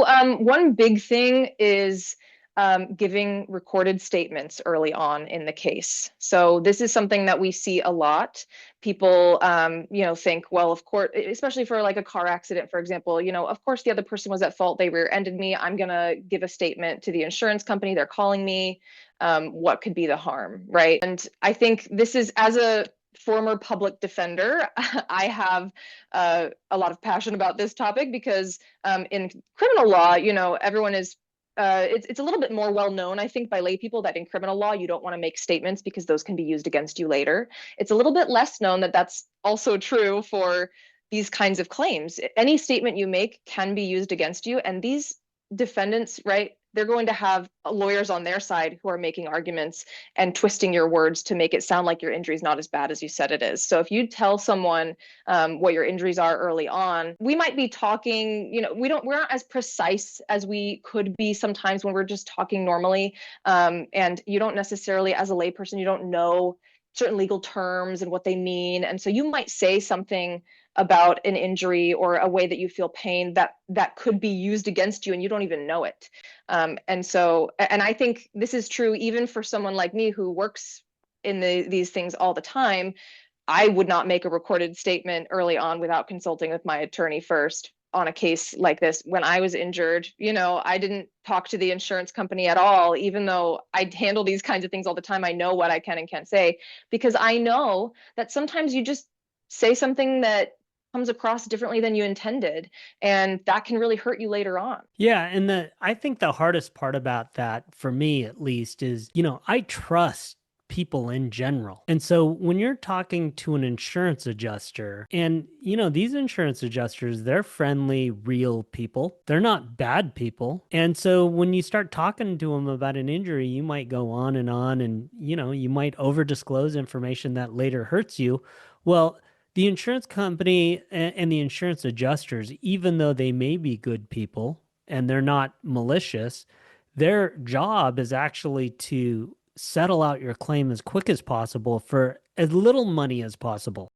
One big thing is giving recorded statements early on in the case. So this is something that we see a lot. People, think, well, of course, especially for like a car accident, for example, of course the other person was at fault. They rear-ended me. I'm gonna give a statement to the insurance company. They're calling me. What could be the harm, right? And I think this is, as a former public defender, I have a lot of passion about this topic because in criminal law, everyone is it's a little bit more well known, I think, by lay people that in criminal law you don't want to make statements because those can be used against you later. It's a little bit less known that that's also true for these kinds of claims. Any statement you make can be used against you, and these defendants, right? They're going to have lawyers on their side who are making arguments and twisting your words to make it sound like your injury is not as bad as you said it is. So if you tell someone what your injuries are early on, we might be talking, we're not as precise as we could be sometimes when we're just talking normally. And you don't necessarily, as a layperson, you don't know certain legal terms and what they mean. And so you might say something about an injury or a way that you feel pain that could be used against you and you don't even know it. And I think this is true even for someone like me who works in these things all the time. I would not make a recorded statement early on without consulting with my attorney first on a case like this. When I was injured, I didn't talk to the insurance company at all, even though I handle these kinds of things all the time. I know what I can and can't say because I know that sometimes you just say something that comes across differently than you intended, and that can really hurt you later on. Yeah, and I think the hardest part about that, for me at least, is, I trust people in general. And so when you're talking to an insurance adjuster, and these insurance adjusters, they're friendly, real people. They're not bad people. And so when you start talking to them about an injury, you might go on and you might over disclose information that later hurts you. Well, the insurance company and the insurance adjusters, even though they may be good people and they're not malicious, their job is actually to settle out your claim as quick as possible for as little money as possible.